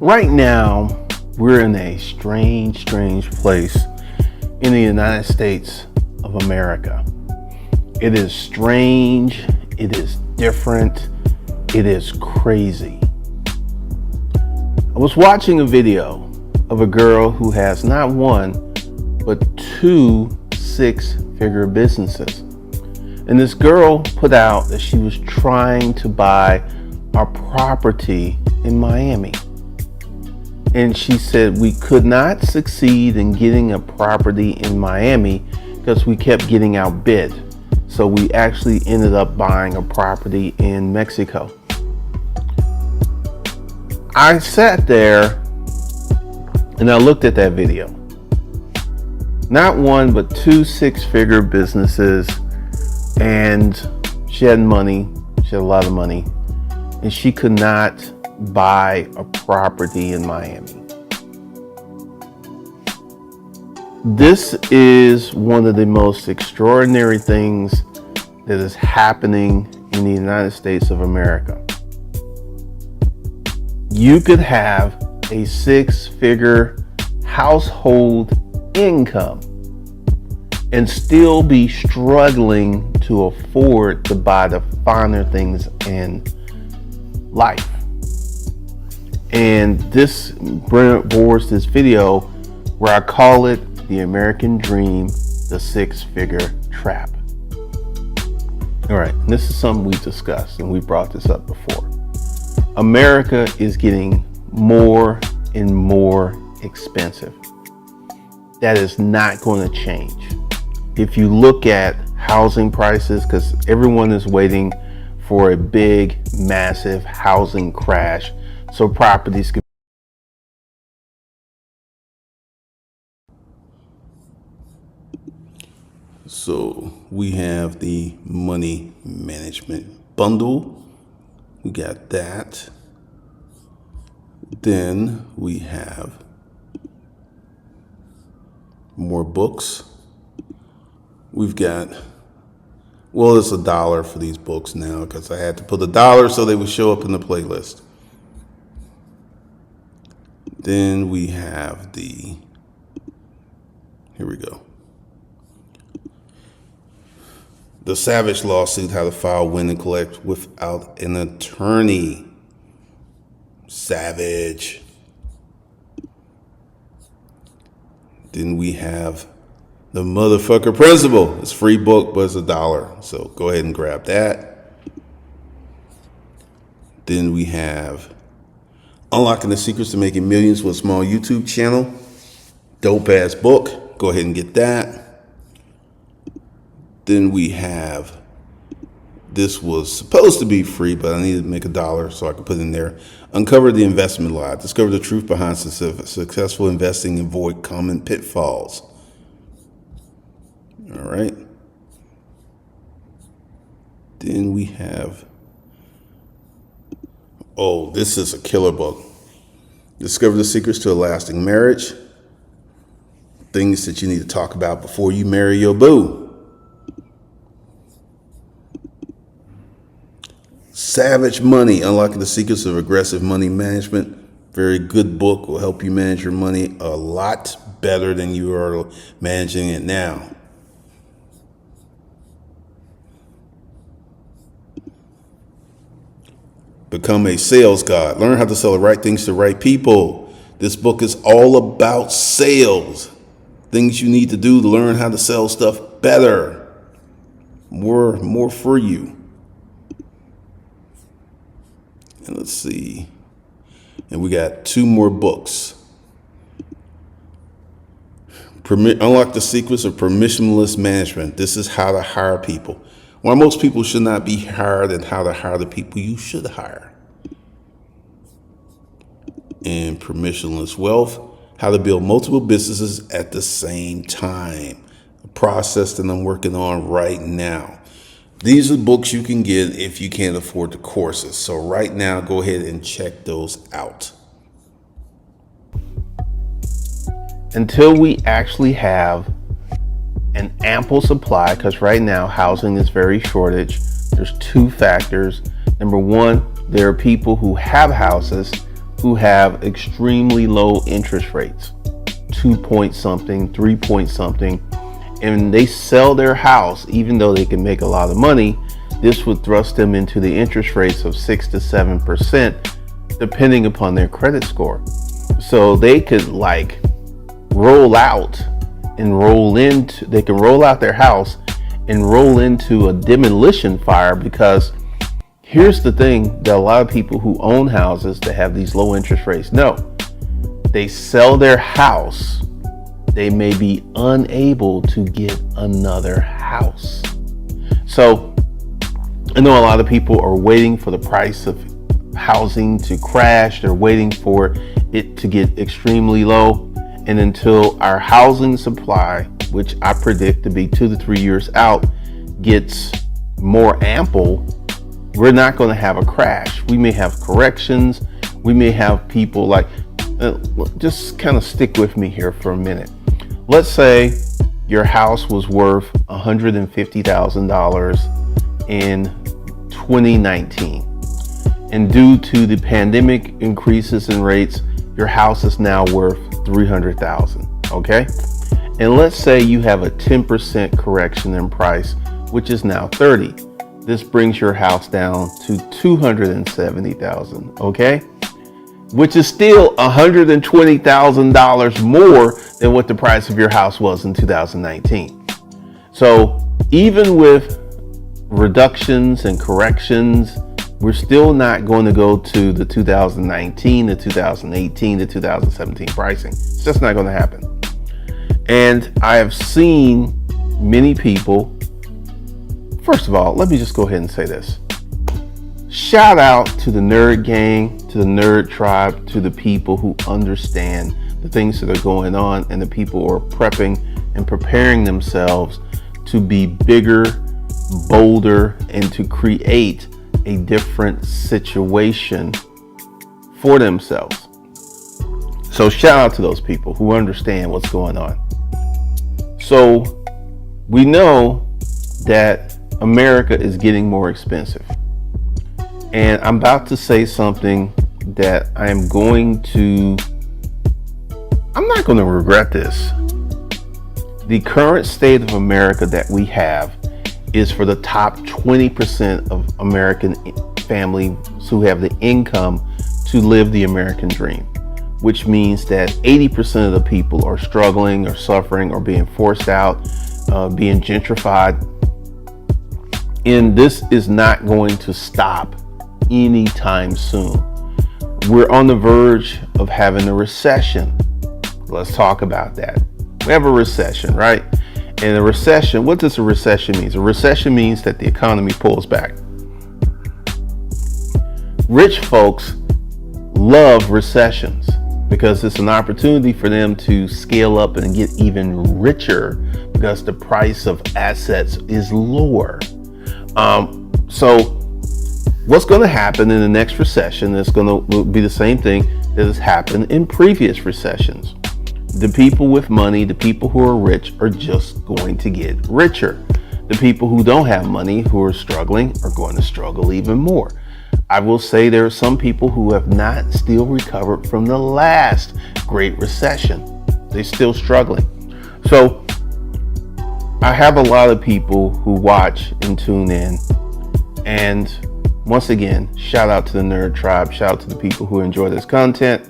Right now, we're in a strange place in the United States of America. It is strange, it is different, it is crazy. I was watching a video of a girl who has not one, but two six-figure businesses. And this girl put out that she was trying to buy a property in Miami. And she said we could not succeed in getting a property in Miami because we kept getting outbid. So we actually ended up buying a property in Mexico. I sat there and I looked at that video. Not one, but two six-figure businesses. And she had money. She had a lot of money. And she could not buy a property in Miami. This is one of the most extraordinary things that is happening in the United States of America. You could have a six-figure household income and still be struggling to afford to buy the finer things in life. And this boards this video where I call it the American Dream, the six-figure trap. All right, and this is something we discussed and we brought this up before. America is getting more and more expensive. That is not going to change. If you look at housing prices, because everyone is waiting for a big, massive housing crash so properties can. So we have the money management bundle. We got that. Then we have more books. We've got, well, it's $1 for these books now because I had to put $1 so they would show up in the playlist. Then we have here we go. The Savage Lawsuit, How to File, Win, and Collect Without an Attorney. Savage. Then we have The Motherfucker Principle. It's a free book, but it's $1. So go ahead and grab that. Then we have Unlocking the Secrets to Making Millions with a Small YouTube Channel. Dope ass book. Go ahead and get that. Then we have, this was supposed to be free, but I needed to make $1 so I could put it in there. Uncover the Investment Lie. Discover the truth behind successful investing and avoid common pitfalls. All right. Then we have, oh, this is a killer book. Discover the Secrets to a Lasting Marriage. Things that you need to talk about before you marry your boo. Savage Money, Unlocking the Secrets of Aggressive Money Management. Very good book, will help you manage your money a lot better than you are managing it now. Become a Sales God. Learn how to sell the right things to the right people. This book is all about sales. Things you need to do to learn how to sell stuff better. More for you. And let's see. And we got two more books. Unlock the Secrets of Permissionless Management. This is how to hire people. Why most people should not be hired and how to hire the people you should hire. And Permissionless Wealth. How to build multiple businesses at the same time. A process that I'm working on right now. These are books you can get if you can't afford the courses. So right now, go ahead and check those out. Until we actually have an ample supply, because right now housing is very shortage. There's two factors. Number one, there are people who have houses who have extremely low interest rates, 2 point something, 3 point something, and they sell their house, even though they can make a lot of money, this would thrust them into the interest rates of 6 to 7%, depending upon their credit score. So they could like roll out and roll into, they can roll out their house and roll into a demolition fire, because here's the thing that a lot of people who own houses that have these low interest rates know. They sell their house, they may be unable to get another house. So I know a lot of people are waiting for the price of housing to crash. They're waiting for it to get extremely low. And until our housing supply, which I predict to be 2 to 3 years out, gets more ample, we're not going to have a crash. We may have corrections. We may have people like, just kind of stick with me here for a minute. Let's say your house was worth $150,000 in 2019. And due to the pandemic increases in rates, your house is now worth $300,000. Okay. And let's say you have a 10% correction in price, which is now 30. This brings your house down to $270,000. Okay. Which is still $120,000 more than what the price of your house was in 2019. So even with reductions and corrections, we're still not going to go to the 2019, the 2018, the 2017 pricing. It's just not going to happen. And I have seen many people. First of all, let me just go ahead and say this. Shout out to the nerd gang, to the nerd tribe, to the people who understand the things that are going on, and the people who are prepping and preparing themselves to be bigger, bolder, and to create a different situation for themselves. So shout out to those people who understand what's going on. So we know that America is getting more expensive. And I'm about to say something that I'm not going to regret this. The current state of America that we have is for the top 20% of American families who have the income to live the American dream, which means that 80% of the people are struggling or suffering or being forced out, being gentrified. And this is not going to stop anytime soon. We're on the verge of having a recession. Let's talk about that. We have a recession, right? And a recession, what does a recession mean? A recession means that the economy pulls back. Rich folks love recessions because it's an opportunity for them to scale up and get even richer because the price of assets is lower. So what's going to happen in the next recession is going to be the same thing that has happened in previous recessions. The people with money, the people who are rich, are just going to get richer. The people who don't have money, who are struggling, are going to struggle even more. I will say there are some people who have not still recovered from the last Great Recession. They're still struggling. So I have a lot of people who watch and tune in. And once again, shout out to the Nerd Tribe. Shout out to the people who enjoy this content.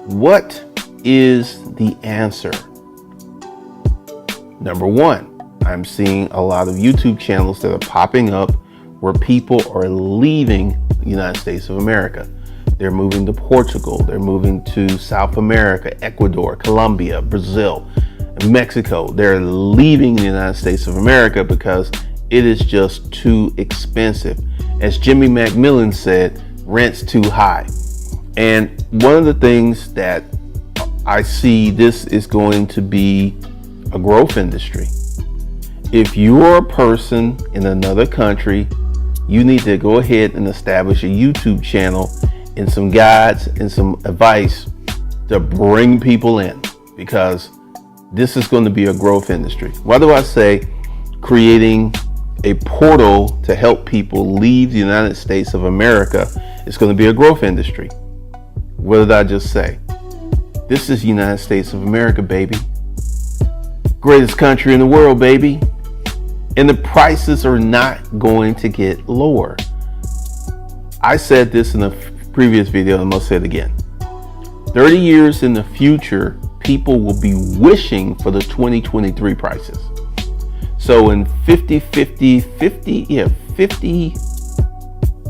What is the answer? Number one, I'm seeing a lot of YouTube channels that are popping up where people are leaving the United States of America. They're moving to Portugal. They're moving to South America, Ecuador, Colombia, Brazil, Mexico. They're leaving the United States of America because it is just too expensive. As Jimmy McMillan said, rent's too high. And one of the things that I see, this is going to be a growth industry. If you're a person in another country, you need to go ahead and establish a YouTube channel and some guides and some advice to bring people in, because this is going to be a growth industry. Why do I say creating a portal to help people leave the United States of America is going to be a growth industry? What did I just say? This is the United States of America, baby. Greatest country in the world, baby. And the prices are not going to get lower. I said this in a previous video, and I'm going to say it again. 30 years in the future, people will be wishing for the 2023 prices. So in 30,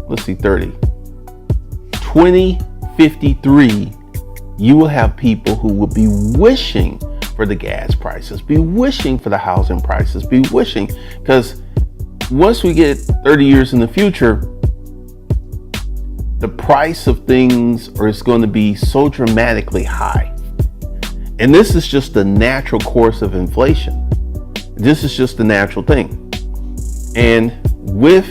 let's see, 30. 2053, you will have people who will be wishing for the gas prices, be wishing for the housing prices, be wishing, because once we get 30 years in the future, the price of things is going to be so dramatically high. And this is just the natural course of inflation. This is just the natural thing. And with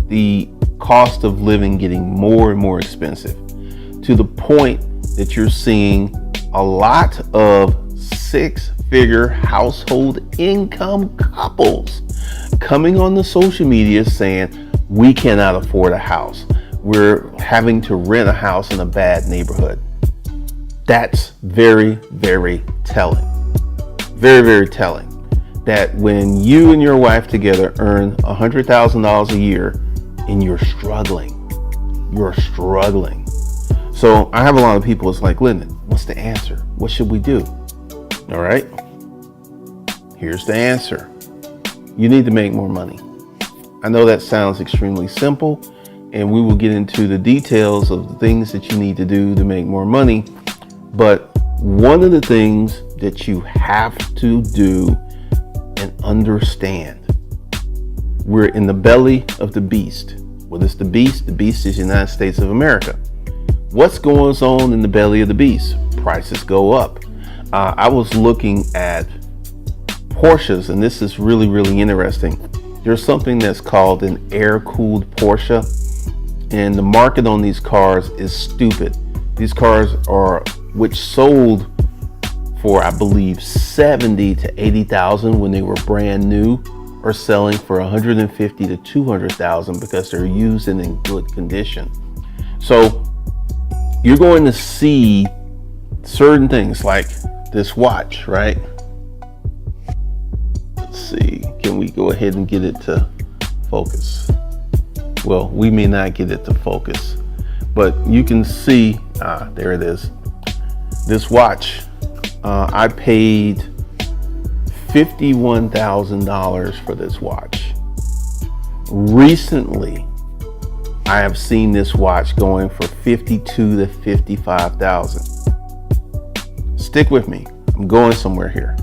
the cost of living getting more and more expensive, to the point that you're seeing a lot of 6-figure household income couples coming on the social media saying, we cannot afford a house. We're having to rent a house in a bad neighborhood. That's very, very telling. Very, very telling. That when you and your wife together earn $100,000 a year and you're struggling. So I have a lot of people, it's like, Lyndon, what's the answer? What should we do? All right. Here's the answer. You need to make more money. I know that sounds extremely simple, and we will get into the details of the things that you need to do to make more money. But one of the things that you have to do and understand, we're in the belly of the beast. What is the beast? The beast is the United States of America. What's going on in the belly of the beast? Prices go up. I was looking at Porsches, and this is really, really interesting. There's something that's called an air-cooled Porsche, and the market on these cars is stupid. These cars which sold for, I believe, 70 to 80,000 when they were brand new, are selling for 150 to 200,000 because they're used and in good condition. So you're going to see certain things like this watch, right? Let's see, can we go ahead and get it to focus? Well, we may not get it to focus, but you can see, there it is. This watch, I paid $51,000 for this watch. Recently, I have seen this watch going for $52,000 to $55,000. Stick with me. I'm going somewhere here.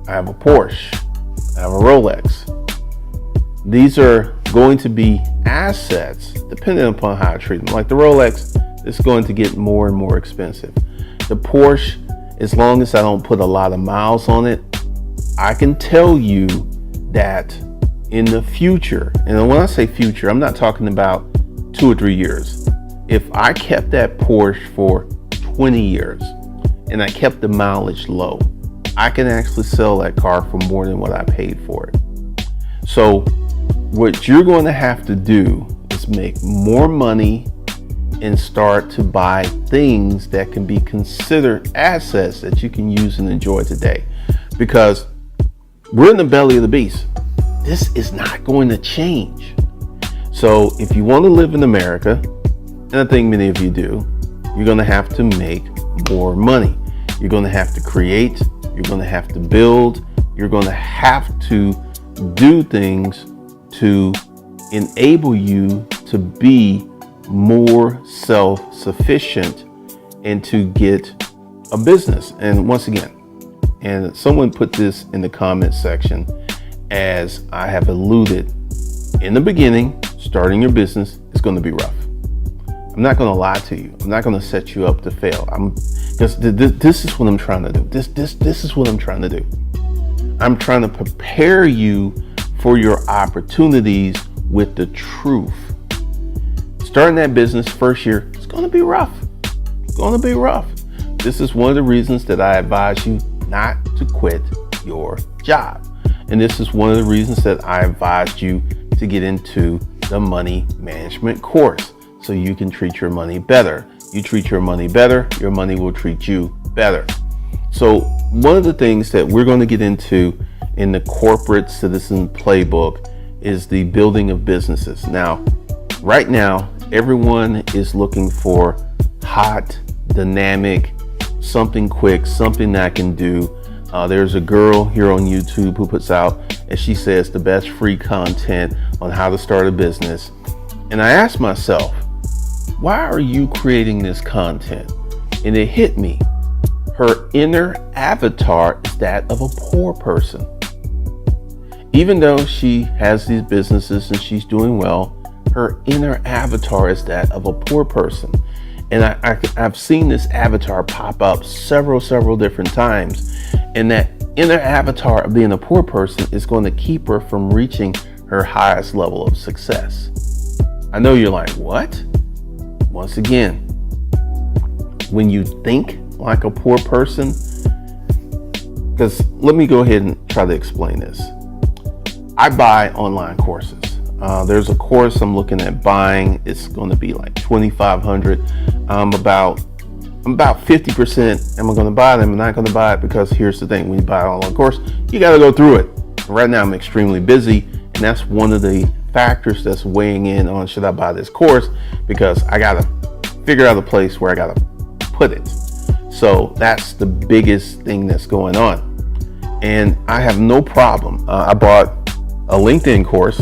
I have a Porsche. I have a Rolex. These are going to be assets depending upon how I treat them. Like the Rolex, it's going to get more and more expensive. The Porsche, as long as I don't put a lot of miles on it, I can tell you that in the future, and when I say future, I'm not talking about 2 or 3 years. If I kept that Porsche for 20 years and I kept the mileage low, I can actually sell that car for more than what I paid for it. So what you're going to have to do is make more money and start to buy things that can be considered assets that you can use and enjoy today. Because we're in the belly of the beast. This is not going to change. So if you want to live in America, and I think many of you do, you're going to have to make more money. You're going to have to create. You're going to have to build. You're going to have to do things to enable you to be more self-sufficient and to get a business. And once again, and someone put this in the comment section, as I have alluded in the beginning, starting your business is going to be rough. I'm not going to lie to you. I'm not going to set you up to fail. Because this is what I'm trying to do. This is what I'm trying to do. I'm trying to prepare you for your opportunities with the truth. Starting that business first year, it's going to be rough. It's going to be rough. This is one of the reasons that I advise you not to quit your job. And this is one of the reasons that I advised you to get into the money management course. so you can treat your money better. You treat your money better, your money will treat you better. So one of the things that we're going to get into in the corporate citizen playbook is the building of businesses. Now, right now, everyone is looking for hot, dynamic, something quick, something that I can do. There's a girl here on YouTube who puts out, as she says, the best free content on how to start a business. And I asked myself, why are you creating this content? And it hit me. Her inner avatar is that of a poor person. Even though she has these businesses and she's doing well, her inner avatar is that of a poor person. And I've seen this avatar pop up several different times. And that inner avatar of being a poor person is going to keep her from reaching her highest level of success. I know you're like, what? Once again, when you think like a poor person, because let me go ahead and try to explain this. I buy online courses. There's a course I'm looking at buying. It's going to be like $2,500. I'm about 50%. Am I going to buy it? Am I not going to buy it? Because here's the thing: when you buy an online course, you got to go through it. Right now, I'm extremely busy, and that's one of the factors that's weighing in on should I buy this course, because I got to figure out a place where I got to put it. So that's the biggest thing that's going on. And I have no problem. I bought a LinkedIn course,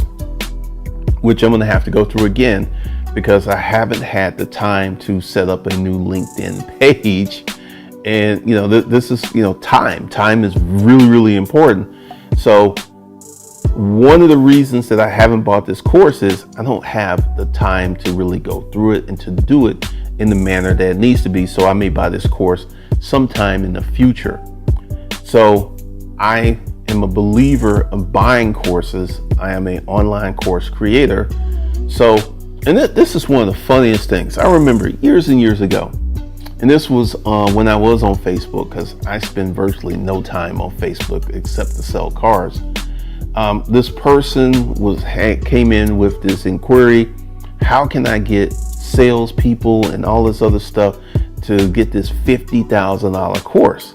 which I'm going to have to go through again because I haven't had the time to set up a new LinkedIn page. And, this is, time is really important. So one of the reasons that I haven't bought this course is I don't have the time to really go through it and to do it in the manner that it needs to be. So I may buy this course sometime in the future. So I am a believer of buying courses. I am an online course creator. So, and this is one of the funniest things. I remember years and years ago, and this was when I was on Facebook, because I spend virtually no time on Facebook except to sell cars. This person came in with this inquiry: how can I get salespeople and all this other stuff to get this $50,000 course?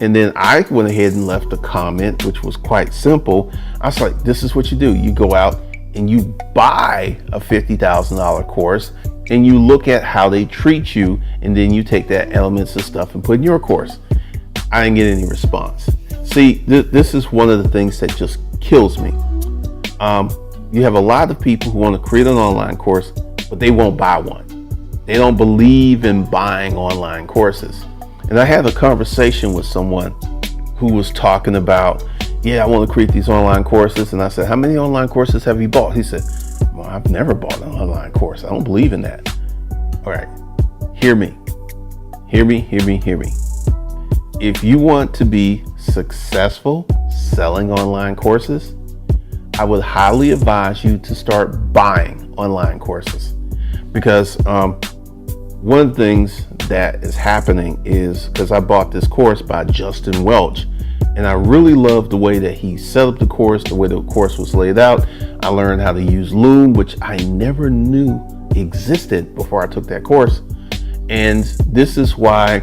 And then I went ahead and left a comment, which was quite simple. I was like, this is what you do. You go out and you buy a $50,000 course and you look at how they treat you, and then you take that elements of stuff and put in your course. I didn't get any response. See, this is one of the things that just kills me. You have a lot of people who want to create an online course, but they won't buy one. They don't believe in buying online courses. And I had a conversation with someone who was talking about, I want to create these online courses. And I said, how many online courses have you bought? He said, well, I've never bought an online course. I don't believe in that. All right, hear me. If you want to be successful selling online courses, I would highly advise you to start buying online courses, because one of the things that is happening is, because I bought this course by Justin Welch, and I really love the way that he set up the course, the way the course was laid out. I learned how to use Loom, which I never knew existed before I took that course. And this is why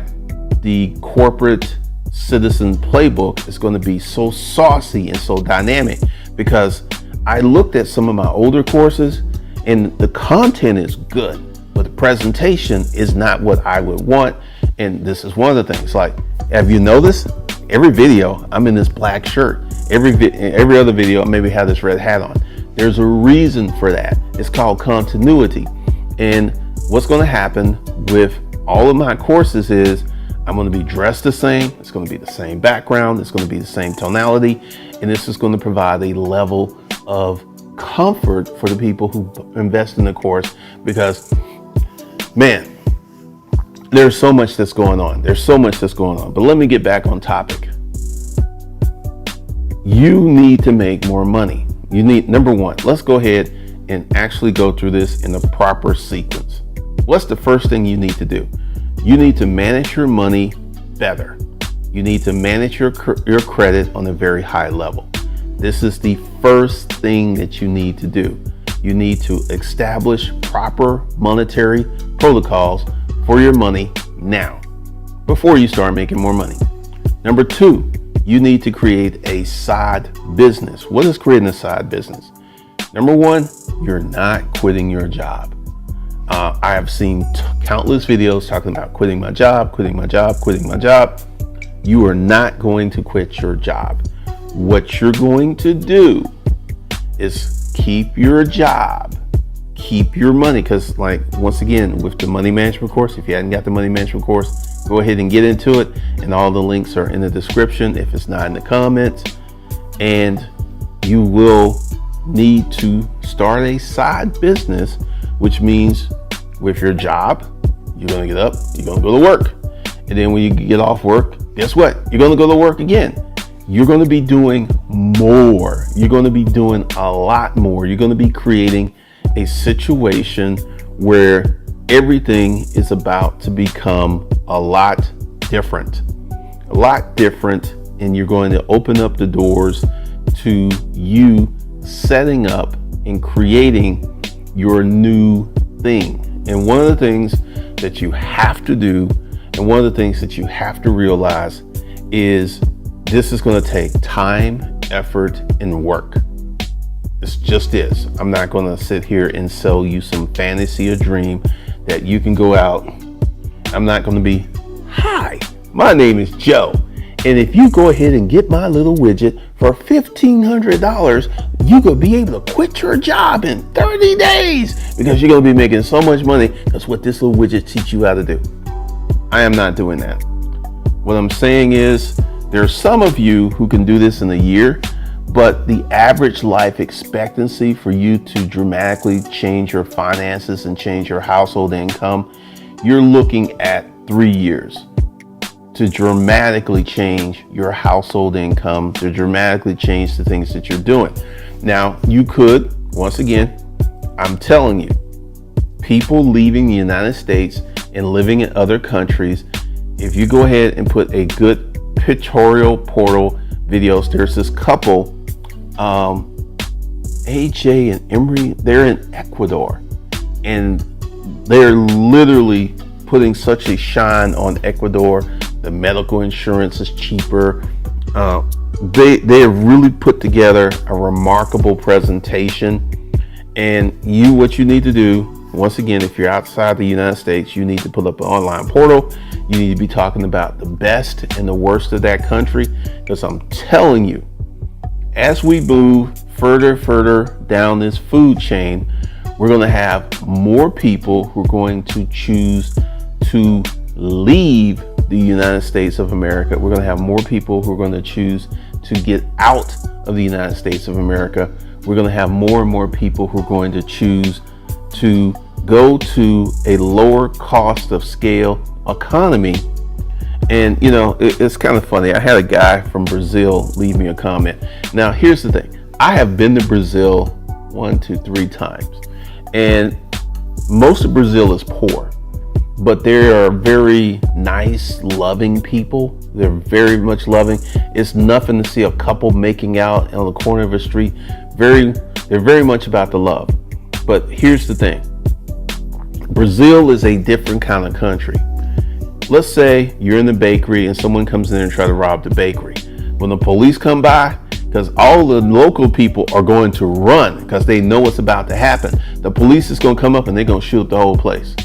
the corporate citizen playbook is going to be so saucy and so dynamic, because I looked at some of my older courses and the content is good, but the presentation is not what I would want. And this is one of the things, like, have you noticed every video I'm in this black shirt? Every other video I maybe have this red hat on. There's a reason for that. It's called continuity. And what's going to happen with all of my courses is I'm going to be dressed the same. It's going to be the same background. It's going to be the same tonality. And this is going to provide a level of comfort for the people who invest in the course, because, man, there's so much that's going on. But let me get back on topic. You need to make more money. You need, number one, let's go ahead and actually go through this in the proper sequence. What's the first thing you need to do? You need to manage your money better. You need to manage your credit on a very high level. This is the first thing that you need to do. You need to establish proper monetary protocols for your money now, before you start making more money. Number 2, you need to create a side business. What is creating a side business? Number 1, you're not quitting your job. I have seen countless videos talking about quitting my job, quitting my job, quitting my job. You are not going to quit your job. What you're going to do is keep your job, keep your money. Because, like, once again, with the money management course, if you hadn't got the money management course, go ahead and get into it. And all the links are in the description if it's not in the comments. And you will need to start a side business, which means with your job, you're going to get up, you're going to go to work. And then when you get off work, guess what? You're going to go to work again. You're going to be doing more. You're going to be doing a lot more. You're going to be creating a situation where everything is about to become a lot different. And you're going to open up the doors to you setting up and creating your new thing. And one of the things that you have to do, and one of the things that you have to realize, is this is going to take time, effort, and work. It just is. I'm not going to sit here and sell you some fantasy or dream that you can go out. I'm not going to be, hi, my name is Joe, and if you go ahead and get my little widget for $1,500, you could be able to quit your job in 30 days because you're going to be making so much money. That's what this little widget teaches you how to do. I am not doing that. What I'm saying is, there's some of you who can do this in a year, but the average life expectancy for you to dramatically change your finances and change your household income, you're looking at 3 years to dramatically change your household income, to dramatically change the things that you're doing. Now, you could, once again, I'm telling you, people leaving the United States and living in other countries, if you go ahead and put a good pictorial portal videos, there's this couple, AJ and Emery, they're in Ecuador, and they're literally putting such a shine on Ecuador. The medical insurance is cheaper. They have really put together a remarkable presentation. And what you need to do, once again, if you're outside the United States, you need to pull up an online portal. You need to be talking about the best and the worst of that country, because I'm telling you, as we move further down this food chain, we're going to have more people who are going to choose to leave the United States of America. We're going to have more people who are going to choose to get out of the United States of America. We're going to have more and more people who are going to choose to go to a lower cost of scale economy. And it's kind of funny. I had a guy from Brazil leave me a comment. Now, here's the thing. I have been to Brazil 1, 2, 3 times, and most of Brazil is poor, but they are very nice, loving people. They're very much loving. It's nothing to see a couple making out on the corner of a street. They're very much about the love. But here's the thing. Brazil is a different kind of country. Let's say you're in the bakery and someone comes in and try to rob the bakery. When the police come by, because all the local people are going to run because they know what's about to happen. The police is going to come up and they're going to shoot the whole place.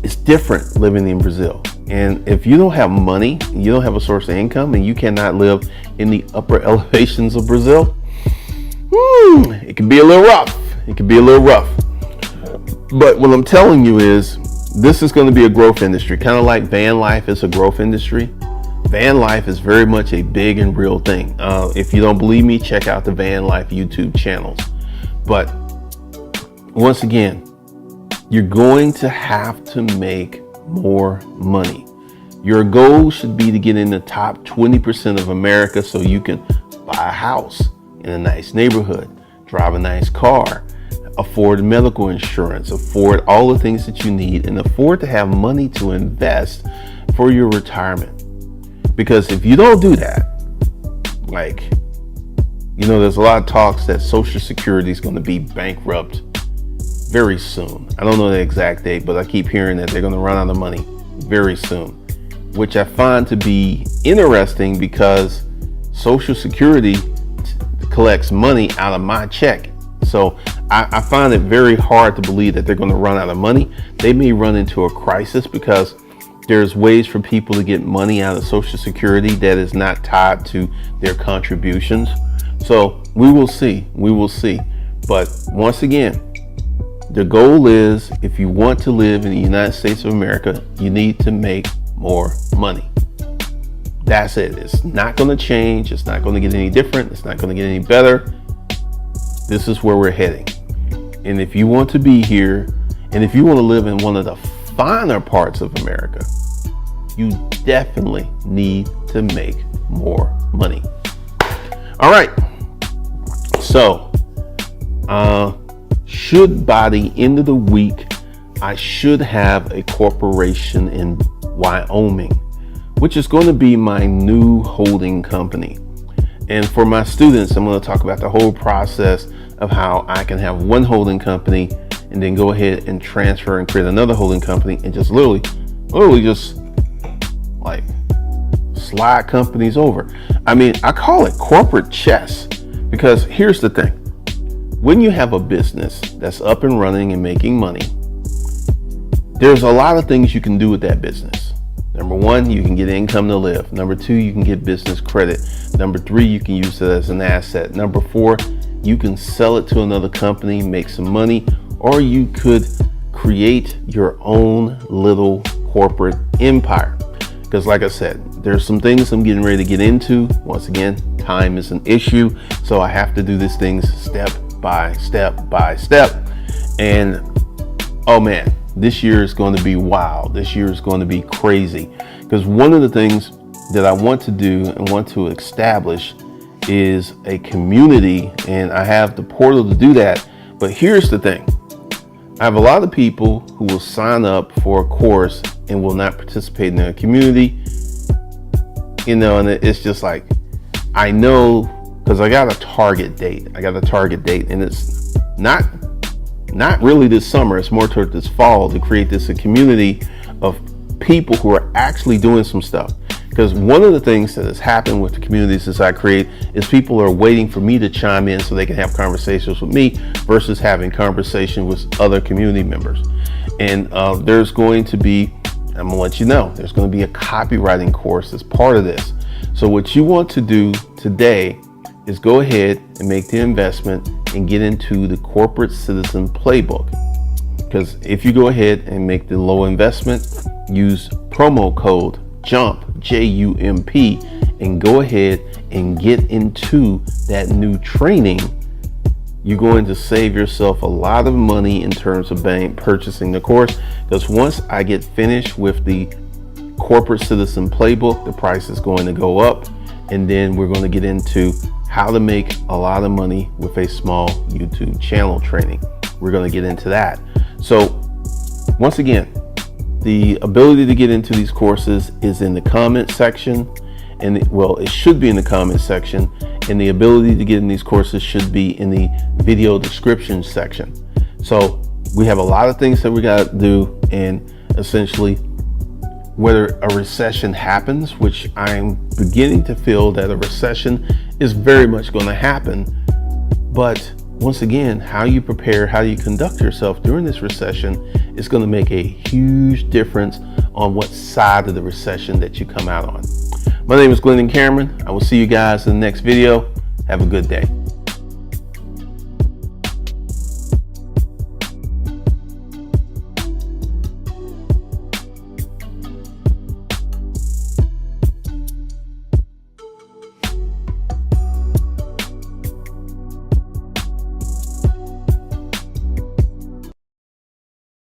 It's different living in Brazil. And if you don't have money, you don't have a source of income, and you cannot live in the upper elevations of Brazil, it can be a little rough. But what I'm telling you is, this is going to be a growth industry, kind of like van life is a growth industry. Van life is very much a big and real thing. If you don't believe me, check out the van life YouTube channels. But once again, you're going to have to make more money. Your goal should be to get in the top 20% of America so you can buy a house in a nice neighborhood, drive a nice car, afford medical insurance, afford all the things that you need, and afford to have money to invest for your retirement. Because if you don't do that, You know, there's a lot of talks that Social Security is going to be bankrupt very soon. I don't know the exact date, but I keep hearing that they're going to run out of money very soon, which I find to be interesting because Social Security collects money out of my check. So I find it very hard to believe that they're going to run out of money. They may run into a crisis because there's ways for people to get money out of Social Security that is not tied to their contributions. So we will see. But once again, the goal is, if you want to live in the United States of America, you need to make more money. That's it. It's not going to change. It's not going to get any different. It's not going to get any better. This is where we're heading. And if you want to be here, and if you want to live in one of the finer parts of America, you definitely need to make more money. All right. So, should by the end of the week, I should have a corporation in Wyoming, which is going to be my new holding company. And for my students, I'm going to talk about the whole process of how I can have one holding company and then go ahead and transfer and create another holding company and just literally just like slide companies over. I mean, I call it corporate chess because here's the thing. When you have a business that's up and running and making money, there's a lot of things you can do with that business. Number one, you can get income to live. Number two, you can get business credit. Number three, you can use it as an asset. Number four, you can sell it to another company, make some money, or you could create your own little corporate empire. Because like I said, there's some things I'm getting ready to get into. Once again, time is an issue. So I have to do these things step by step. And oh man, this year is going to be wild. This year is going to be crazy. Because one of the things that I want to do and want to establish is a community, and I have the portal to do that. But here's the thing. I have a lot of people who will sign up for a course and will not participate in a community. You know, and it's just like, I know, because I got a target date. And it's not really this summer. It's more toward this fall to create a community of people who are actually doing some stuff. Because one of the things that has happened with the communities that I create is people are waiting for me to chime in so they can have conversations with me versus having conversation with other community members. And there's going to be, I'm gonna let you know, there's going to be a copywriting course as part of this. So what you want to do today is go ahead and make the investment and get into the Corporate Citizen Playbook. Because if you go ahead and make the low investment, use promo code JUMP, J-U-M-P, and go ahead and get into that new training, you're going to save yourself a lot of money in terms of purchasing the course. Because once I get finished with the Corporate Citizen Playbook, the price is going to go up, and then we're going to get into how to make a lot of money with a small YouTube channel training. We're going to get into that. So once again, the ability to get into these courses is in the comment section, and it should be in the comment section, and the ability to get in these courses should be in the video description section. So we have a lot of things that we got to do, and essentially, whether a recession happens, which I'm beginning to feel that a recession is very much going to happen, but once again, how you prepare, how you conduct yourself during this recession is going to make a huge difference on what side of the recession that you come out on. My name is Glendon Cameron. I will see you guys in the next video. Have a good day.